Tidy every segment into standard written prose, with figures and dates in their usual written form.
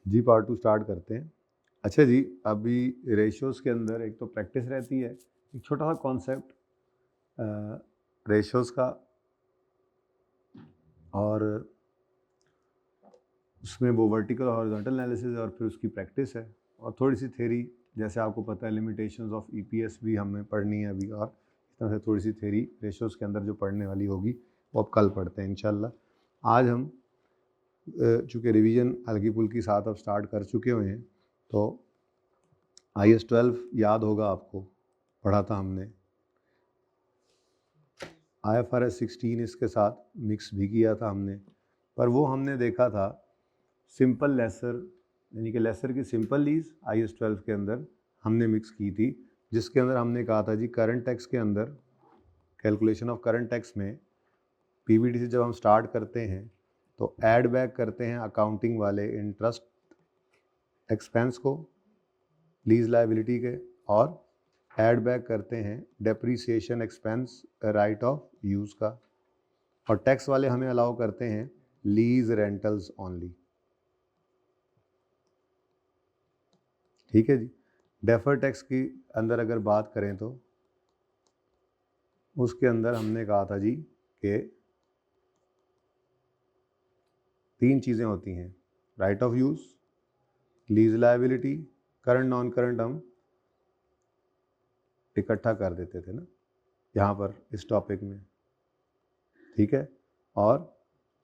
जी part 2 start करते हैं। अच्छा जी, अभी रेशियोज़ के अंदर एक तो प्रैक्टिस रहती है, एक छोटा सा कॉन्सेप्ट रेशियोज़ का, और उसमें वो वर्टिकल हॉरिजॉन्टल एनालिसिस है और फिर उसकी प्रैक्टिस है और थोड़ी सी थ्योरी। जैसे आपको पता है लिमिटेशंस ऑफ ईपीएस भी हमें पढ़नी है अभी, और इस तरह से थोड़ी सी थ्योरी रेशियोज़ के अंदर जो पढ़ने वाली होगी वो अब कल पढ़ते हैं इंशाल्लाह। आज हम चूँकि रिवीजन हल्की फुल्की साथ अब स्टार्ट कर चुके हुए हैं, तो IAS 12 याद होगा आपको, पढ़ा था हमने। IFRS 16 इसके साथ मिक्स भी किया था हमने, पर वो हमने देखा था सिंपल लेसर, यानी कि लेसर की सिंपल लीज IAS 12 के अंदर हमने मिक्स की थी, जिसके अंदर हमने कहा था जी करंट टैक्स के अंदर, कैलकुलेशन ऑफ करंट टैक्स में पीबीटी से जब हम स्टार्ट करते हैं तो ऐड बैक करते हैं अकाउंटिंग वाले इंटरेस्ट एक्सपेंस को लीज लायबिलिटी के, और ऐड बैक करते हैं depreciation expense right of use का, और टैक्स वाले हमें अलाउ करते हैं लीज रेंटल्स ओनली। ठीक है जी। डेफर टैक्स की अंदर अगर बात करें तो उसके अंदर हमने कहा था जी कि 3 चीज़ें होती हैं, right of use, lease liability, current non current हम इकट्ठा कर देते थे ना यहाँ पर इस टॉपिक में। ठीक है। और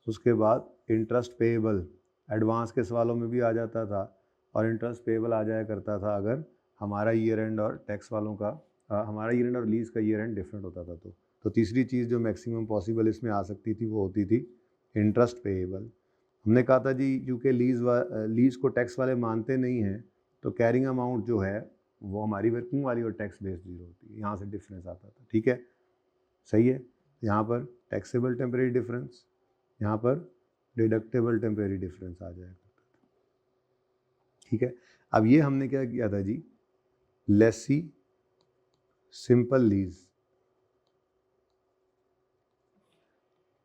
उसके बाद इंटरेस्ट पेएबल एडवांस के सवालों में भी आ जाता था, और इंटरेस्ट पेएबल आ जाया करता था अगर हमारा ईयर एंड और टैक्स वालों का हमारा ईयर एंड और लीज का ईयर एंड डिफरेंट होता था। तो तीसरी चीज़ जो मैक्सिमम पॉसिबल इसमें आ सकती थी वो होती थी इंटरेस्ट पेएबल। हमने कहा था जी क्योंकि लीज को टैक्स वाले मानते नहीं हैं, तो कैरिंग अमाउंट जो है वो हमारी वर्किंग वाली और टैक्स बेस्ड जीरो होती है, यहाँ से डिफरेंस आता था। ठीक है, सही है। यहाँ पर टैक्सेबल टेम्परेरी डिफरेंस, यहाँ पर डिडक्टेबल टेम्परेरी डिफरेंस आ जाएगा। ठीक है। अब ये हमने क्या किया था जी, लेसी सिंपल लीज,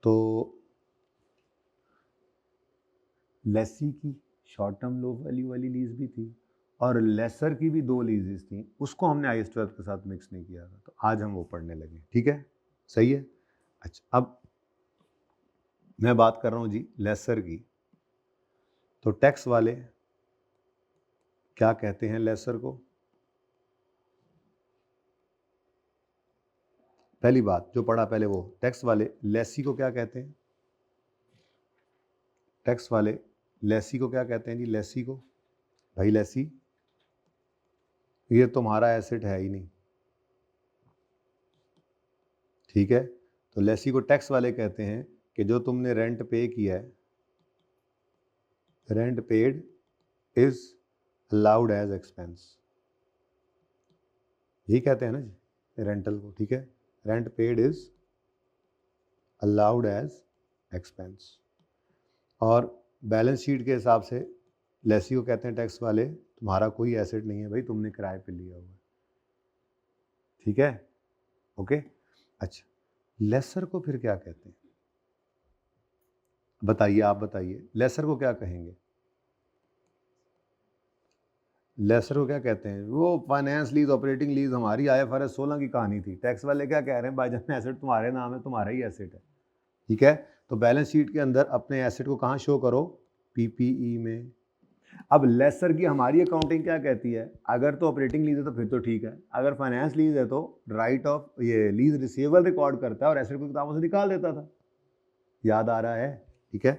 तो लेसी की शॉर्ट टर्म लो वैल्यू वाली लीज भी थी और लेसर की भी 2 लीजेस थी, उसको हमने IAS 12 के साथ मिक्स नहीं किया था, तो आज हम वो पढ़ने लगे। ठीक है, सही है। अच्छा, अब मैं बात कर रहा हूँ जी लेसर की, तो टैक्स वाले क्या कहते हैं लेसर को? पहली बात जो पढ़ा पहले वो, टैक्स वाले लेसी को क्या कहते हैं? टैक्स वाले लेसी को क्या कहते हैं जी? लेसी को, भाई लेसी ये तुम्हारा एसेट है ही नहीं। ठीक है, तो लेसी को टैक्स वाले कहते हैं कि जो तुमने रेंट पे किया है, rent paid is allowed as expense, यही कहते हैं ना जी रेंटल को। ठीक है, rent paid is allowed as expense, और बैलेंस शीट के हिसाब से लेसी को कहते हैं टैक्स वाले तुम्हारा कोई एसेट नहीं है भाई, तुमने किराए पे लिया हुआ है। ठीक है, ओके। अच्छा, लेसर को फिर क्या कहते हैं? बताइए, आप बताइए लेसर को क्या कहेंगे? लेसर को क्या कहते हैं? वो फाइनेंस लीज, ऑपरेटिंग लीज हमारी IFRS 16 की कहानी थी। टैक्स वाले क्या कह रहे हैं, भाईजान एसेट तुम्हारे नाम है, तुम्हारा ही एसेट है। ठीक है, तो बैलेंस शीट के अंदर अपने एसेट को कहाँ शो करो? PPE में। अब लेसर की हमारी अकाउंटिंग क्या कहती है? अगर तो ऑपरेटिंग लीज है तो फिर तो ठीक है, अगर फाइनेंस लीज है तो राइट ऑफ ये लीज रिसीवेबल रिकॉर्ड करता है और एसेट को किताबों से निकाल देता था। याद आ रहा है? ठीक है,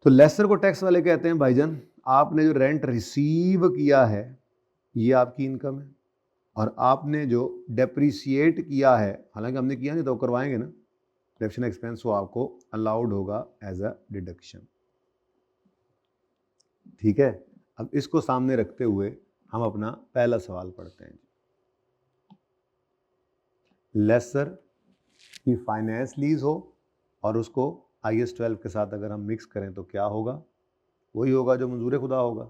तो लेसर को टैक्स वाले कहते हैं भाईजान आपने जो रेंट रिसीव किया है ये आपकी इनकम है, और आपने जो डेप्रीसिएट किया है, हालांकि हमने किया नहीं तो करवाएंगे ना, डिडक्शन एक्सपेंस, वो आपको अलाउड होगा एज अ डिडक्शन। ठीक है, अब इसको सामने रखते हुए हम अपना पहला सवाल पढ़ते हैं। लेसर की फाइनेंस लीज हो और उसको IAS 12 के साथ अगर हम मिक्स करें तो क्या होगा? वही होगा जो मंजूर खुदा होगा।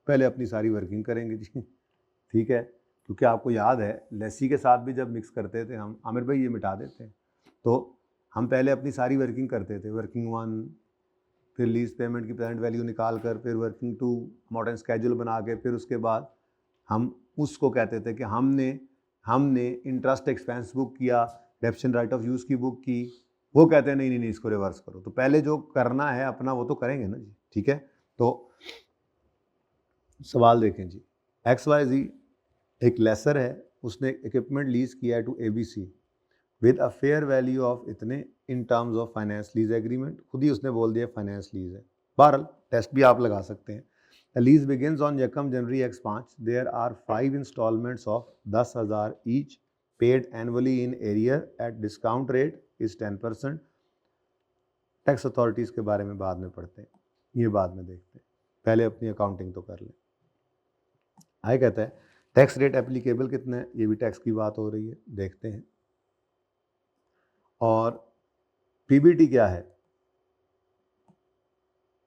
पहले अपनी सारी वर्किंग करेंगे जी। ठीक है, क्योंकि आपको याद है लेसी के साथ भी जब मिक्स करते थे हम, आमिर भाई ये मिटा देते हैं, तो हम पहले अपनी सारी वर्किंग करते थे, वर्किंग 1, फिर लीज पेमेंट की प्रेजेंट वैल्यू निकाल कर, फिर वर्किंग टू अमाउंट स्केड्यूल बना के, फिर उसके बाद हम उसको कहते थे कि हमने इंटरेस्ट एक्सपेंस बुक किया, डेप्शन राइट ऑफ यूज़ की बुक की, वो कहते हैं नहीं, इसको रिवर्स करो। तो पहले जो करना है अपना वो तो करेंगे ना जी, ठीक है। तो सवाल देखें जी, XYZ एक लेसर है, उसने इक्विपमेंट लीज किया है to ABC with a fair value of इतने in terms of finance lease agreement, खुद ही उसने बोल दिया फाइनेंस लीज है। बहरहाल टेस्ट भी आप लगा सकते हैं। द लीज बिगिंस ऑन यकम जनवरी X5, there are 5 instalments of 10,000 each paid annually in arrear at discount rate is 10%। Tax authorities के बारे में बाद में पढ़ते हैं, ये बाद में देखते हैं, पहले अपनी अकाउंटिंग तो कर लें। आगे कहता है टैक्स रेट एप्लीकेबल कितना है, ये भी टैक्स की बात हो रही है, देखते हैं। और PBT क्या है,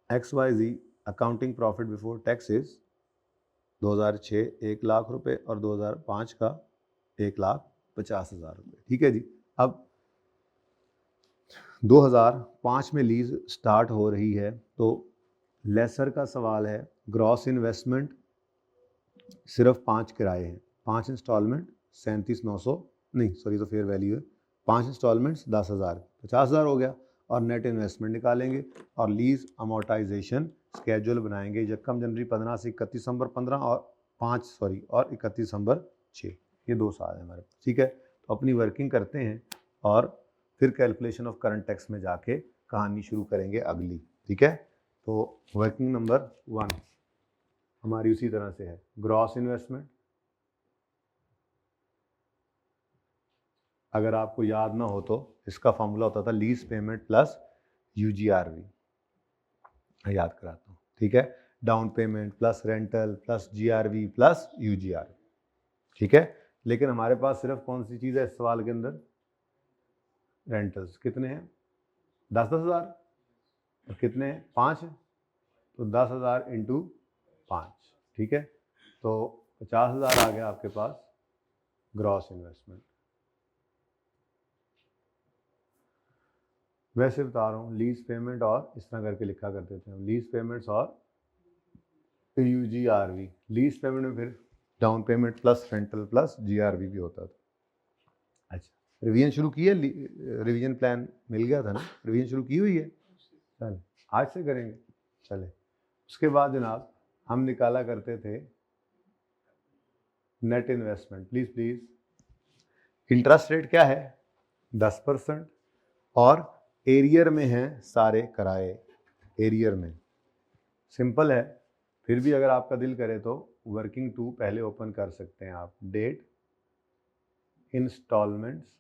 XYZ accounting profit before tax is 2006 1 lakh रुपए और 2005 का 1,50,000 रुपये, ठीक है जी। अब 2005 में लीज स्टार्ट हो रही है, तो लेसर का सवाल है ग्रॉस इन्वेस्टमेंट सिर्फ 5 किराए हैं, 5 इंस्टॉलमेंट 37,900, नहीं सॉरी तो फेयर वैल्यू है, 5 इंस्टॉलमेंट्स 10,000, 50,000 हो गया। और नेट इन्वेस्टमेंट निकालेंगे और लीज अमोर्टाइजेशन स्केड्यूल बनाएंगे, यकम जनवरी 15 से 31 दिसंबर 15 और 31 दिसंबर 6, ये 2 साल है हमारे पास, ठीक है। तो अपनी वर्किंग करते हैं और फिर कैलकुलेशन ऑफ करंट टैक्स में जाके कहानी शुरू करेंगे अगली, ठीक है। तो वर्किंग नंबर 1 हमारी उसी तरह से है, ग्रॉस इन्वेस्टमेंट। अगर आपको याद ना हो तो इसका फॉर्मूला होता था लीज पेमेंट प्लस UGRV, याद कराता हूँ, ठीक है। Down payment plus rental plus GRV plus UGRV, ठीक है। लेकिन हमारे पास सिर्फ कौन सी चीज़ है इस सवाल के अंदर, रेंटल्स। कितने हैं, 10,000 और कितने हैं 5, तो 10,000 इंटू 5, ठीक है। तो 50,000 आ गया आपके पास ग्रॉस इन्वेस्टमेंट। वैसे बता रहा हूँ लीज पेमेंट और इस तरह करके लिखा करते थे हम, लीज पेमेंट्स और UGRV। लीज पेमेंट में फिर down payment plus rental plus GRV भी होता था। अच्छा, रिवीजन शुरू की है, रिवीजन प्लान मिल गया था ना, रिवीजन शुरू की हुई है, चल आज से करेंगे, चले। उसके बाद जनाब हम निकाला करते थे net investment, please interest rate क्या है 10% और एरियर में हैं सारे किराए, एरियर में सिंपल है। फिर भी अगर आपका दिल करे तो वर्किंग टू पहले ओपन कर सकते हैं आप, डेट इंस्टॉलमेंट्स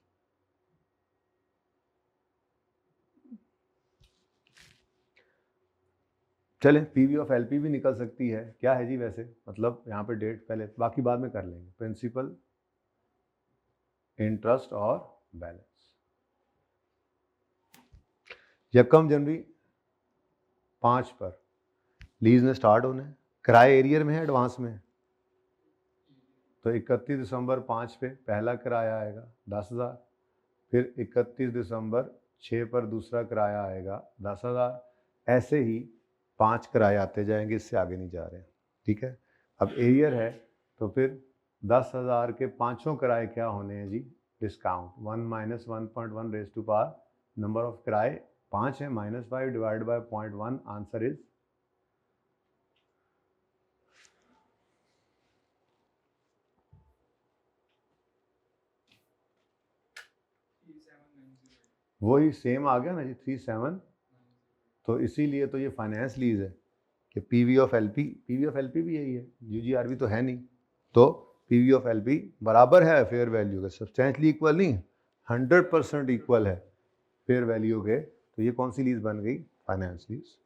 चले, PV ऑफ LP भी निकल सकती है, क्या है जी वैसे, मतलब यहाँ पे डेट पहले, बाकी बाद में कर लेंगे, प्रिंसिपल इंटरेस्ट और बैलेंस। यकम जनवरी 5 पर लीज में स्टार्ट होने, किराए एरियर में है एडवांस में, तो 31 दिसंबर 5 पे पहला किराया आएगा 10,000, फिर 31 दिसंबर 6 पर दूसरा किराया आएगा 10,000, ऐसे ही 5 किराए आते जाएंगे, इससे आगे नहीं जा रहे हैं, ठीक है। अब एरियर है तो फिर 10,000 के पाँचों किराए क्या होने हैं जी, discount 1 minus 1.1 raise to power number of किराए 5 है, -5 डिवाइड बाय 0.1, आंसर इज वही सेम आ गया ना जी 37। तो इसीलिए तो ये फाइनेंस लीज है कि PV of LP, PV of LP भी यही है, UGRV तो है नहीं, तो PV ऑफ LP बराबर है फेयर वैल्यू के, सब्सटेंशियली इक्वल नहीं, 100% इक्वल है फेयर वैल्यू के। तो ये कौन सी लीज बन गई, फाइनेंस लीज,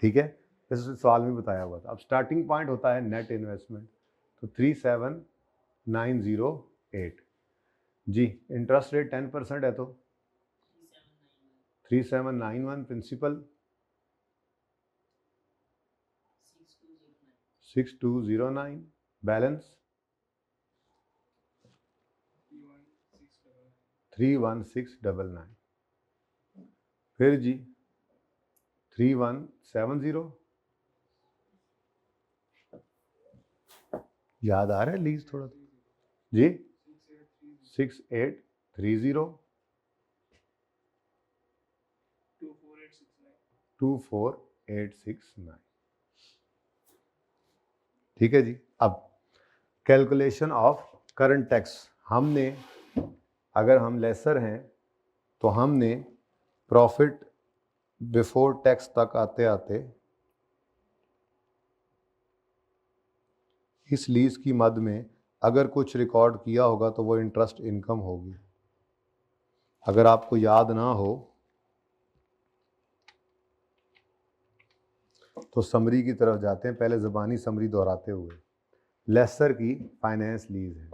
ठीक है। जैसे सवाल में बताया हुआ था। अब स्टार्टिंग पॉइंट होता है नेट इन्वेस्टमेंट, तो 37,908 जी, इंटरेस्ट रेट 10% है तो 3791, प्रिंसिपल 6209, बैलेंस 31699। फिर जी 3170 याद आ रहा है लीज थोड़ा जी 6830 24869 ठीक है जी। अब कैलकुलेशन ऑफ करंट टैक्स, हमने अगर हम लेसर हैं तो हमने प्रॉफिट बिफोर टैक्स तक आते आते इस लीज की मद में अगर कुछ रिकॉर्ड किया होगा तो वो इंटरेस्ट इनकम होगी। अगर आपको याद ना हो तो समरी की तरफ जाते हैं, पहले ज़बानी समरी दोहराते हुए। लेसर की फाइनेंस लीज है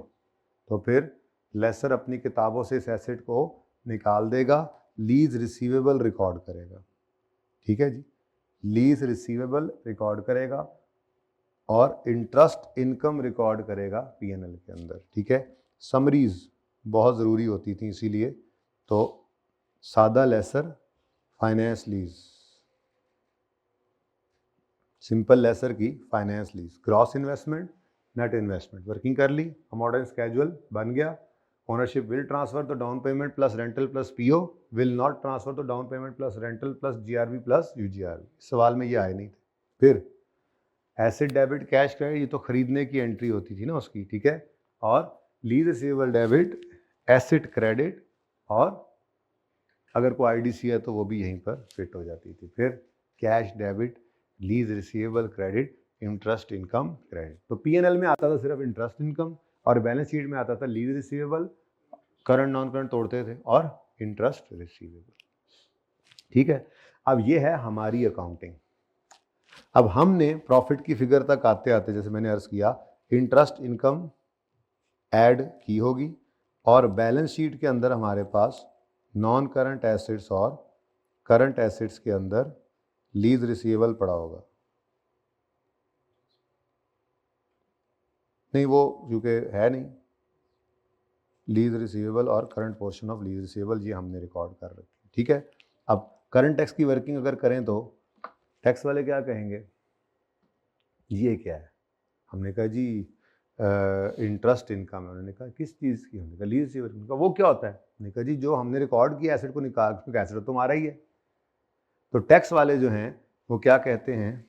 तो फिर लेसर अपनी किताबों से इस एसेट को निकाल देगा, लीज रिसीवेबल रिकॉर्ड करेगा। ठीक है जी, लीज रिसीवेबल रिकॉर्ड करेगा और इंटरेस्ट इनकम रिकॉर्ड करेगा पीएनएल के अंदर। ठीक है, समरीज बहुत ज़रूरी होती थी इसीलिए। तो सादा lessor, finance lease, simple lessor की finance lease, gross investment, net investment, working कर ली, अमॉर्टेंस कैजुअल बन गया। Ownership will transfer the down payment plus rental plus PO, will not transfer the down payment plus rental plus GRB plus UGRB. सवाल में ये आए नहीं थे। फिर एसेट डेबिट कैश क्रेडिट, ये तो खरीदने की एंट्री होती थी ना उसकी। ठीक है, और lease receivable debit, asset credit, और अगर कोई आईडीसी है तो वो भी यहीं पर फिट हो जाती थी। फिर cash debit, lease receivable credit, interest income credit. तो पीएनएल में आता था सिर्फ इंटरेस्ट इनकम और बैलेंस शीट में आता था lease receivable, current non current तोड़ते थे, और इंटरेस्ट रिसीवेबल। ठीक है, अब ये है हमारी अकाउंटिंग। अब हमने प्रॉफिट की फिगर तक आते आते, जैसे मैंने अर्ज किया, इंटरेस्ट इनकम ऐड की होगी और बैलेंस शीट के अंदर हमारे पास नॉन करंट एसेट्स और करंट एसेट्स के अंदर लीज रिसीवेबल पड़ा होगा। नहीं, वो क्योंकि है नहीं, लीज रिसीवेबल और current portion of lease receivable ये हमने रिकॉर्ड कर रखी। ठीक है, अब करंट टैक्स की वर्किंग अगर करें तो टैक्स वाले क्या कहेंगे, ये क्या है? हमने कहा जी इंटरेस्ट इनकम है। उन्होंने कहा किस चीज़ की? हमने कहा लीज रिसीवेबल। उन्होंने कहा वो क्या होता है? हमने कहा जी जो हमने रिकॉर्ड किया एसेट को निकाल, क्योंकि एसेट तो तुम्हारा ही है। तो टैक्स वाले जो हैं वो क्या कहते हैं,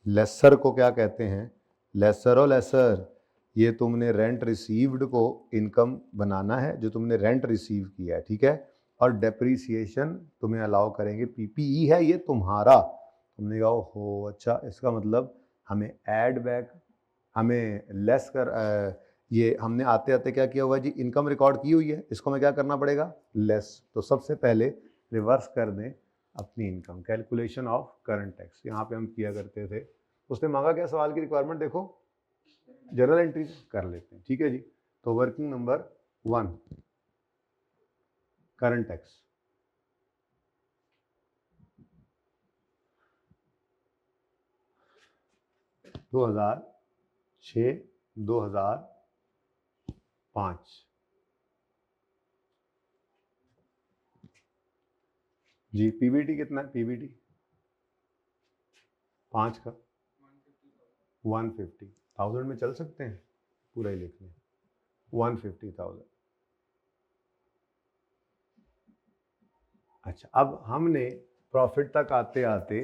लेसर को क्या कहते हैं, लेसर और लेसर, ये तुमने रेंट रिसीव्ड को इनकम बनाना है जो तुमने रेंट रिसीव किया है। ठीक है, और डेप्रीसिएशन तुम्हें अलाउ करेंगे, पीपीई है ये तुम्हारा। तुमने कहा हो अच्छा, इसका मतलब हमें ऐड बैक, हमें लेस कर ये हमने आते आते क्या किया हुआ जी, इनकम रिकॉर्ड की हुई है, इसको हमें क्या करना पड़ेगा, लेस। तो सबसे पहले रिवर्स कर दें अपनी income, calculation of current tax यहाँ पे हम किया करते थे। उसने मांगा क्या, सवाल की रिक्वायरमेंट देखो, जर्नल एंट्री कर लेते हैं। ठीक है जी, तो वर्किंग नंबर 1 करंट टैक्स, दो 2005 जी। पीबीटी कितना है? पीबीटी 5 का 150,000 में चल सकते हैं, पूरा ही लिख लें 150,000। अच्छा, अब हमने प्रॉफिट तक आते आते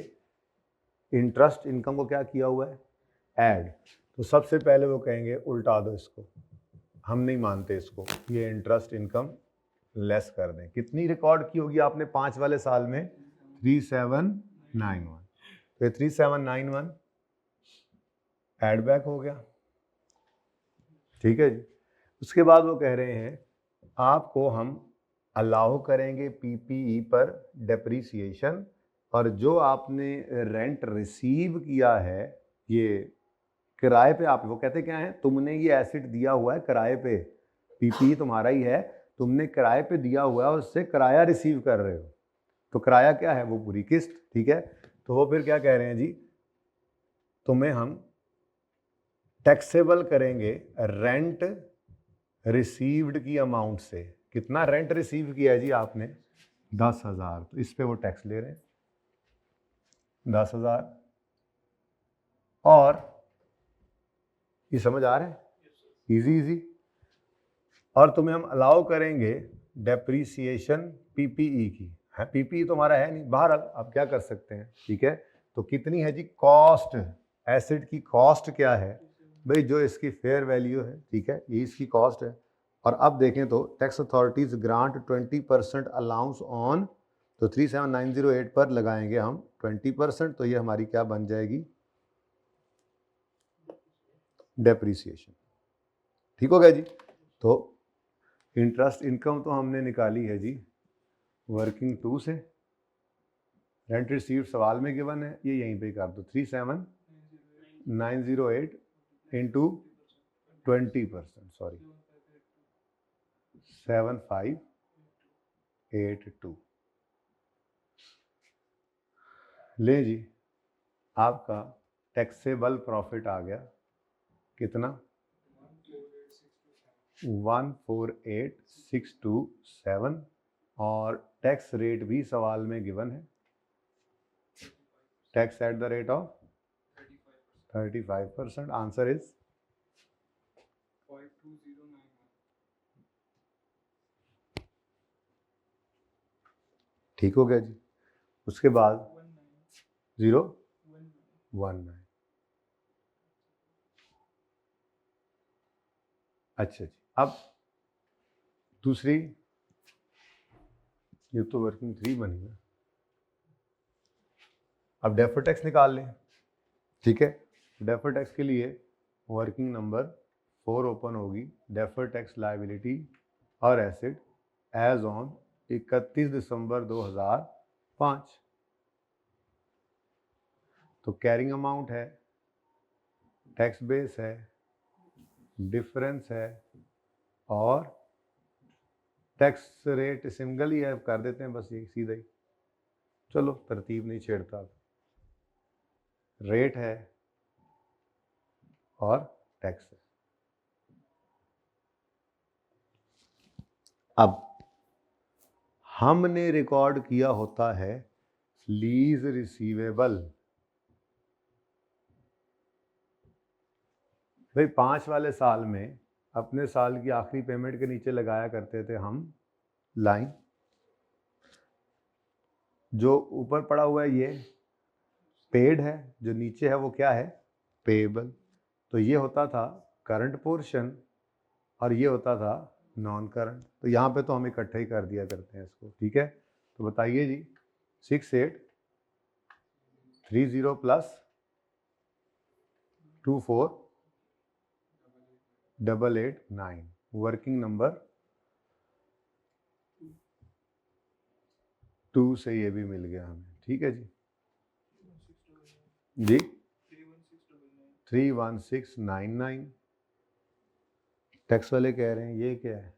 इंटरेस्ट इनकम को क्या किया हुआ है, ऐड। तो सबसे पहले वो कहेंगे उल्टा दो इसको, हम नहीं मानते इसको, ये इंटरेस्ट इनकम लेस कर दें। कितनी रिकॉर्ड की होगी आपने 5 वाले साल में? 3791। तो 3791 ऐड बैक हो गया। ठीक है जी, उसके बाद वो कह रहे हैं आपको हम अलाउ करेंगे पीपीई पर डेप्रीसिएशन, और जो आपने रेंट रिसीव किया है ये किराए पे, आप वो कहते क्या है, तुमने ये एसेट दिया हुआ है किराए पे, पीपीई तुम्हारा ही है, तुमने किराए पे दिया हुआ है और उससे किराया रिसीव कर रहे हो। तो किराया क्या है, वो पूरी किस्त। ठीक है, तो वो फिर क्या कह रहे हैं जी, तुम्हें हम टैक्सेबल करेंगे रेंट रिसीव्ड की अमाउंट से। कितना रेंट रिसीव किया है जी आपने? 10,000, तो इस पे वो टैक्स ले रहे हैं। 10,000। और ये समझ आ रहा है, इजी इजी। और तुम्हें हम अलाउ करेंगे डेप्रीसिएशन पीपीई की, है पीपीई तो हमारा है नहीं, बाहर आप क्या कर सकते हैं, ठीक है। तो कितनी है जी कॉस्ट, एसिड की कॉस्ट क्या है भाई, जो इसकी फेयर वैल्यू है, ठीक है, ये इसकी कॉस्ट है। और अब देखें तो tax authorities grant 20% allowance on, तो 37908 पर लगाएंगे हम 20%, तो ये हमारी क्या बन जाएगी, डेप्रीसिएशन। ठीक हो गया जी। तो इंटरेस्ट इनकम तो हमने निकाली है जी वर्किंग 2 से, रेंट रिसीव्ड सवाल में गिवन है, ये यहीं पे कर दो, 37908 इंटू 20%, सॉरी 7582। ले जी, आपका टैक्सेबल प्रॉफिट आ गया कितना, 148,627, और टैक्स रेट भी सवाल में गिवन है, tax at the rate of 35%। Answer is 52091। ठीक हो गया जी। उसके बाद 019। अच्छा जी, अब दूसरी, ये तो वर्किंग 3 बनी है, अब डेफर टैक्स निकाल लें, ठीक है। डेफर टैक्स के लिए वर्किंग नंबर 4 ओपन होगी, डेफर टैक्स लायबिलिटी और एसेट एज ऑन 31 दिसंबर 2005। तो कैरिंग अमाउंट है, टैक्स बेस है, डिफरेंस है, और टैक्स रेट सिंगल ही है, कर देते हैं बस ये सीधा ही, चलो तरतीब नहीं छेड़ता। रेट है और टैक्स है। अब हमने रिकॉर्ड किया होता है लीज रिसीवेबल, भाई 5 वाले साल में अपने साल की आखिरी पेमेंट के नीचे लगाया करते थे हम लाइन, जो ऊपर पड़ा हुआ है ये पेड है, जो नीचे है वो क्या है, पेएबल। तो ये होता था करंट पोर्शन और ये होता था नॉन करंट, तो यहाँ पे तो हम इकट्ठा ही कर दिया करते हैं इसको, ठीक है। तो बताइए जी 6830 प्लस 24889, वर्किंग नंबर 2 से ये भी मिल गया हमें, ठीक है जी। जी 31699। टैक्स वाले कह रहे हैं ये क्या है,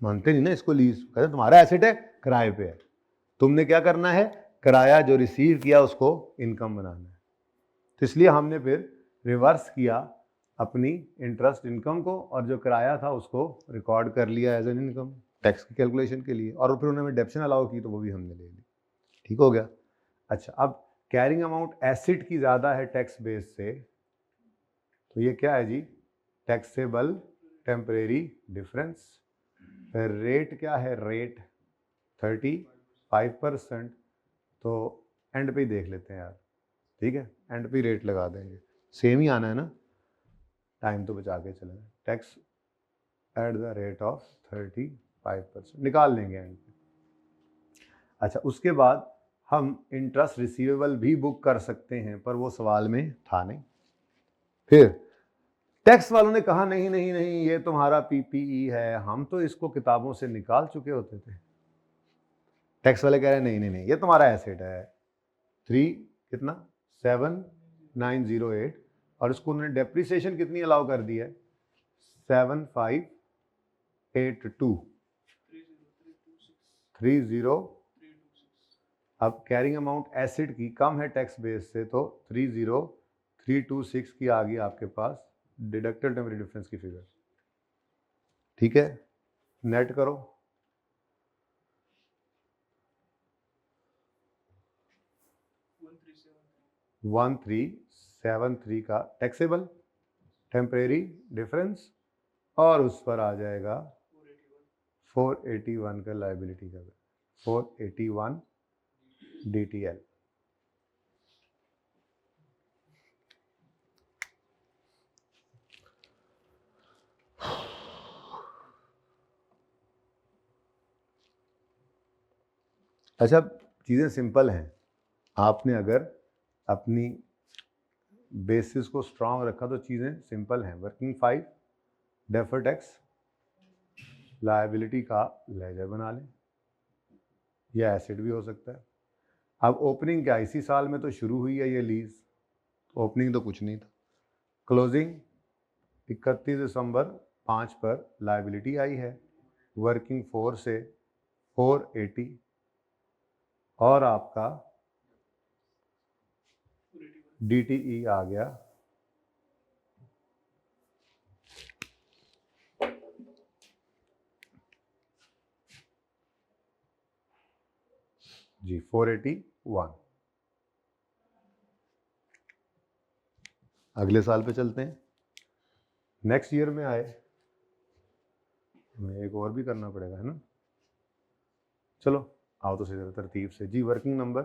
मानते नहीं ना इसको, लीज कहते तुम्हारा एसेट है किराए पे है, तुमने क्या करना है, किराया जो रिसीव किया उसको इनकम बनाना है। तो इसलिए हमने फिर रिवर्स किया अपनी इंटरेस्ट इनकम को, और जो किराया था उसको रिकॉर्ड कर लिया एज एन इनकम टैक्स की कैलकुलेशन के लिए, और फिर उन्होंने डेप्शन अलाउ की तो वो भी हमने ले ली, ठीक हो गया। अच्छा, अब कैरिंग अमाउंट एसिड की ज़्यादा है टैक्स बेस से, तो ये क्या है जी, टैक्सेबल टेम्परेरी डिफरेंस। फिर रेट क्या है, रेट 35%, तो एंड पे ही देख लेते हैं यार, ठीक है, एंड पे रेट लगा देंगे, सेम ही आना है ना, टाइम तो बचा के चलेंगे। Tax at the rate of 35% निकाल लेंगे एंड पे। अच्छा, उसके बाद हम इंटरेस्ट रिसीवेबल भी बुक कर सकते हैं, पर वो सवाल में था नहीं। फिर टैक्स वालों ने कहा नहीं नहीं नहीं, ये तुम्हारा पीपीई है, हम तो इसको किताबों से निकाल चुके होते थे। टैक्स वाले कह रहे हैं नहीं नहीं नहीं, ये तुम्हारा एसेट है 7908, और इसको उन्होंने डेप्रिसिएशन कितनी अलाउ कर दी है, 7582 30। अब कैरिंग अमाउंट एसिड की कम है टैक्स बेस से, तो 30326 की आ गई आपके पास डिडक्टेड टेम्परेरी डिफरेंस की फिगर, ठीक है। नेट करो, 1373 का टैक्सेबल टेम्परेरी डिफरेंस, और उस पर आ जाएगा 481 का लाइबिलिटी का, 481 DTL। अच्छा, चीज़ें सिंपल हैं। आपने अगर अपनी बेसिस को स्ट्रांग रखा तो चीज़ें सिंपल हैं। वर्किंग 5, डेफर टैक्स लायबिलिटी का लेजर बना लें, या एसिड भी हो सकता है। अब ओपनिंग क्या, इसी साल में तो शुरू हुई है ये लीज, ओपनिंग तो कुछ नहीं था। क्लोजिंग 31 दिसंबर 5 पर लायबिलिटी आई है, वर्किंग 4 से 480, और आपका DTE आ गया जी 481। अगले साल पे चलते हैं, नेक्स्ट ईयर में आए, हमें एक और भी करना पड़ेगा, है ना। चलो आओ तो सही तरतीब से जी। वर्किंग नंबर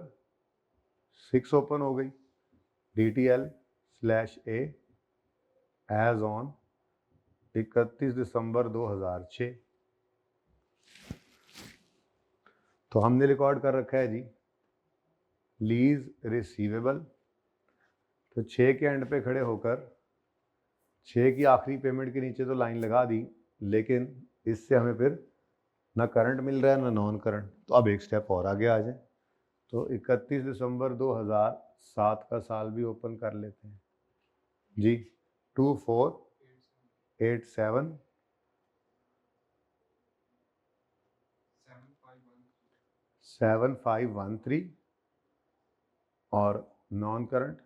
6 ओपन हो गई, DTL/A एज ऑन 31 दिसंबर 2006। तो हमने रिकॉर्ड कर रखा है जी लीज रिसीवेबल। तो 6 के एंड पे खड़े होकर 6 की आखिरी पेमेंट के नीचे तो लाइन लगा दी, लेकिन इससे हमें फिर ना करंट मिल रहा है ना नॉन करंट। तो अब एक स्टेप और आगे आ जाए, तो 31 दिसंबर 2007 का साल भी ओपन कर लेते हैं जी। 2487 7513 और नॉन करंट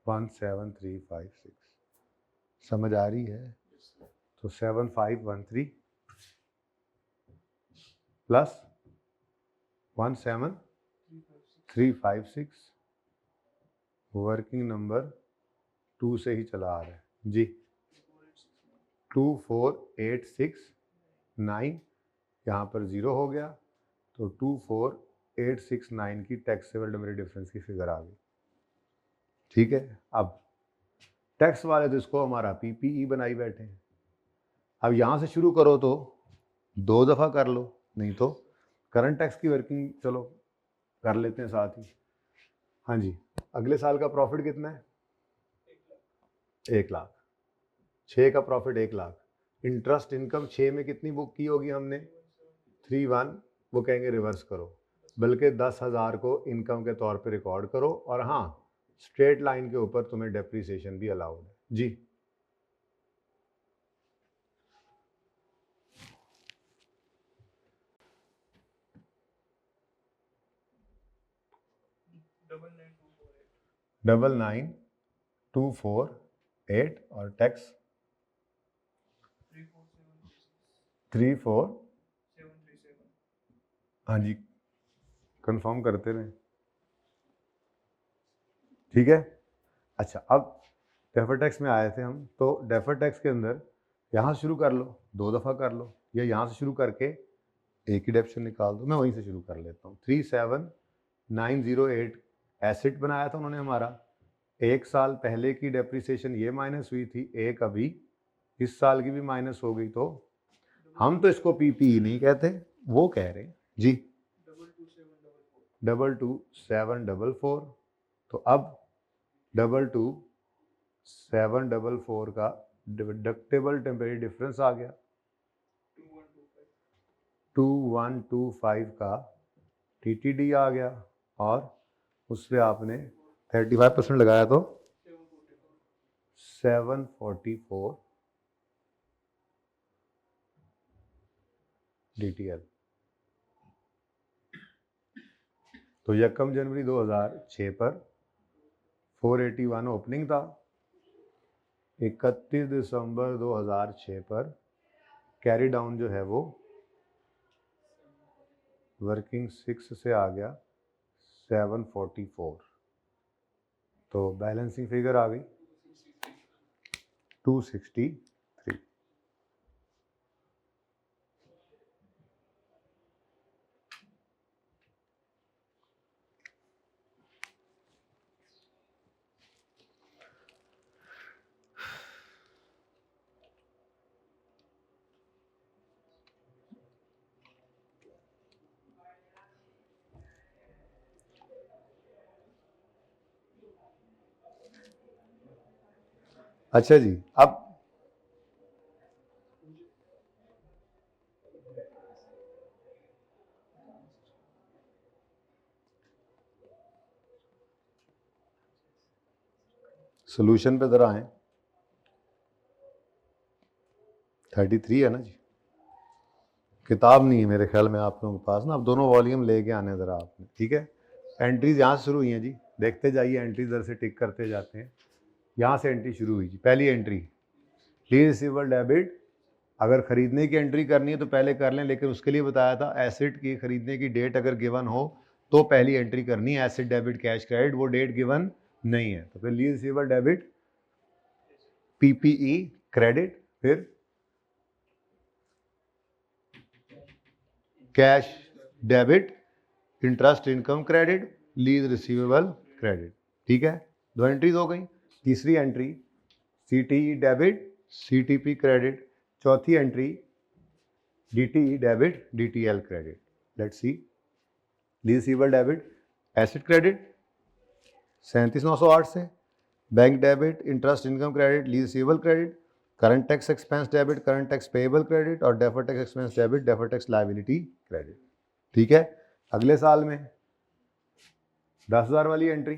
17356। समझ आ रही है? तो 7513 प्लस 17356 वर्किंग नंबर 2 से ही चला आ रहा है जी। 24869 यहाँ पर 0 हो गया, तो 24869 की टैक्सेबल डिमेरिट डिफरेंस की फिगर आ गई। ठीक है, अब टैक्स वाले तो इसको हमारा PPE बनाई बैठे हैं। अब यहाँ से शुरू करो तो 2 दफ़ा कर लो, नहीं तो करंट टैक्स की वर्किंग चलो कर लेते हैं साथ ही। हाँ जी, अगले साल का प्रॉफिट कितना है? 1 लाख। 6 का प्रॉफिट 1 लाख। इंटरेस्ट इनकम 6 में कितनी बुक की होगी हमने? 31। वो कहेंगे रिवर्स करो, बल्कि 10,000 को इनकम के तौर पे रिकॉर्ड करो, और हाँ स्ट्रेट लाइन के ऊपर तुम्हें डेप्रीसिएशन भी अलाउड है जी। डबल 9248 और टैक्स 34737। हाँ जी, कंफर्म करते रहें, ठीक है। अच्छा, अब डेफर टैक्स में आए थे हम, तो डेफर टैक्स के अंदर यहाँ से शुरू कर लो, 2 दफ़ा कर लो, या यहाँ से शुरू करके एक ही डेप्शन निकाल दो। मैं वहीं से शुरू कर लेता हूँ। 37908 एसिड बनाया था उन्होंने हमारा, 1 साल पहले की डेप्रीसिएशन ये माइनस हुई थी, एक अभी इस साल की भी माइनस हो गई। तो हम तो इसको PPE नहीं कहते, वो कह रहे हैं जी 22744। तो अब 22744 का डिडक्टेबल टेम्परेरी डिफरेंस आ गया, 2125 का TTD आ गया, और उस पर आपने 35% लगाया तो 744 DTL। तो 1 जनवरी 2006 पर 481 ओपनिंग था, 31 दिसंबर 2006 पर कैरी डाउन जो है वो वर्किंग 6 से आ गया 744, तो बैलेंसिंग फिगर आ गई 263। अच्छा जी, अब सोल्यूशन पे जरा आए। 33 है ना जी, किताब नहीं है मेरे ख्याल में आप लोगों के पास ना, अब दोनों वॉल्यूम लेके आने ज़रा आपने, ठीक है। एंट्रीज यहाँ से शुरू हुई हैं जी, देखते जाइए, एंट्रीज इधर से टिक करते जाते हैं। यहाँ से एंट्री शुरू हुई जी, पहली एंट्री लीज रिसीवेबल डेबिट। अगर खरीदने की एंट्री करनी है तो पहले कर लें, लेकिन उसके लिए बताया था एसेट की खरीदने की डेट अगर गिवन हो तो पहली एंट्री करनी है, एसेट डेबिट कैश क्रेडिट, वो डेट गिवन नहीं है तो फिर lease receivable debit PPE credit, फिर cash debit interest income credit lease receivable credit, ठीक है। दो एंट्रीज हो गई। तीसरी entry CTE debit CTP credit, चौथी entry DTE debit DTL credit. Let's see, lease receivable debit asset credit 37,908 से, bank debit interest income credit lease receivable credit, current tax expense debit current tax payable credit और deferred tax expense debit deferred tax liability credit, ठीक है। अगले साल में 10,000 वाली entry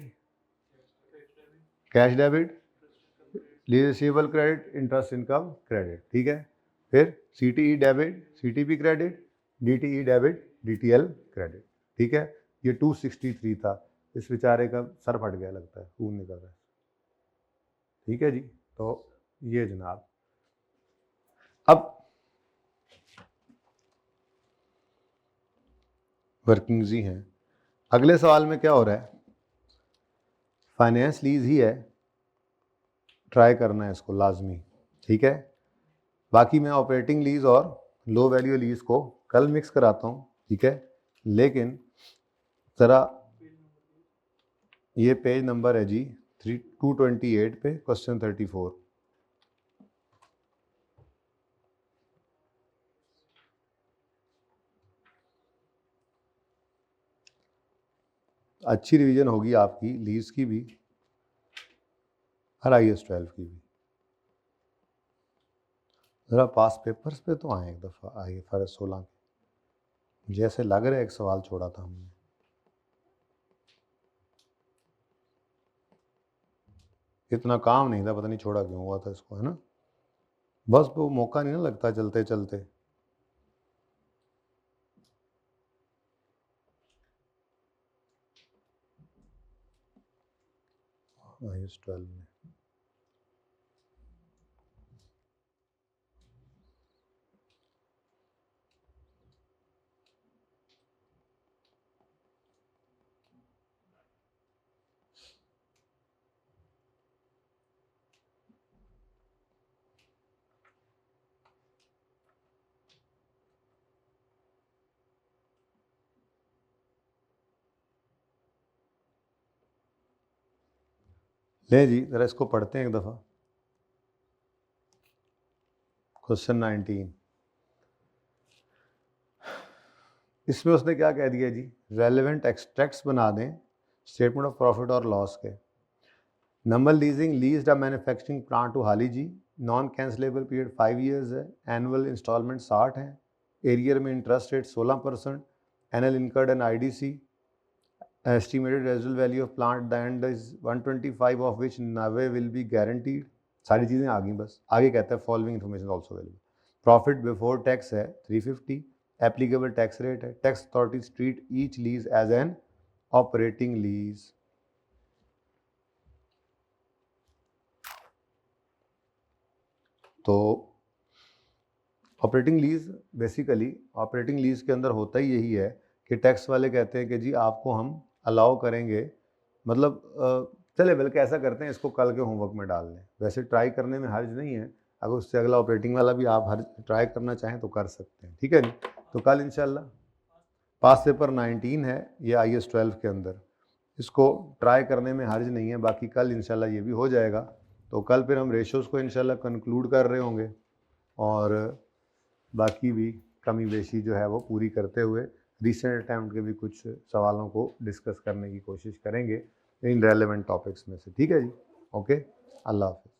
cash debit lease receivable credit interest income credit, ठीक है। फिर CTE debit CTP credit DTE debit DTL credit, ठीक है। ये 263 था, इस बेचारे का सर फट गया लगता है, खून निकल रहा है, ठीक है जी। तो ये जनाब, अब वर्किंग्स ही हैं। अगले सवाल में क्या हो रहा है, फाइनेंस लीज ही है, ट्राई करना है इसको लाजमी, ठीक है। बाकी मैं ऑपरेटिंग लीज और लो वैल्यू लीज को कल मिक्स कराता हूँ, ठीक है। लेकिन ज़रा ये पेज नंबर है जी 228 पे क्वेश्चन 34। अच्छी रिवीजन होगी आपकी लीज की भी और IAS 12 की भी। ज़रा पास पेपर्स पे तो आए एक दफ़ा, आइए फर्ज 16 के, जैसे लग रहा है एक सवाल छोड़ा था हमने। इतना काम नहीं था, पता नहीं छोड़ा क्यों हुआ था इसको, है ना। बस वो मौका नहीं ना लगता चलते चलते। IAS 12 में ले जी, ज़रा इसको पढ़ते हैं एक दफ़ा। क्वेश्चन 19, इसमें उसने क्या कह दिया जी, रेलेवेंट एक्सट्रैक्ट्स बना दें स्टेटमेंट ऑफ प्रॉफिट और लॉस के। Number leasing leased a manufacturing plant to Hali ji, non cancellable period 5 years है, एनुअल इंस्टॉलमेंट 60 है, एरियर में इंटरेस्ट रेट 16%, एनएल incurred an IDC, estimated residual value of plant the end is 125 of which नवे will B guaranteed. सारी चीज़ें आ गई, बस आगे कहता है following information also available. Profit before tax है 350, एप्लीकेबल टैक्स रेट है, tax authorities treat each lease as an operating lease. तो operating lease basically operating lease के अंदर होता ही यही है कि टैक्स वाले कहते हैं कि जी आपको हम अलाउ करेंगे, मतलब चले बल्कि ऐसा करते हैं इसको कल के होमवर्क में डाल लें, वैसे ट्राई करने में हर्ज नहीं है, अगर उससे अगला ऑपरेटिंग वाला भी आप हर ट्राई करना चाहें तो कर सकते हैं, ठीक है। तो कल इंशाल्लाह पास पेपर 19 है ये IAS 12 के अंदर, इसको ट्राई करने में हर्ज नहीं है, बाकी कल इंशाल्लाह ये भी हो जाएगा। तो कल फिर हम रेशोज़ को इंशाल्लाह कंक्लूड कर रहे होंगे और बाकी भी कमी बेशी जो है वो पूरी करते हुए रिसेंट अटैम्प्ट के भी कुछ सवालों को डिस्कस करने की कोशिश करेंगे इन रेलेवेंट टॉपिक्स में से, ठीक है जी। ओके, अल्लाह हाफ़िज़।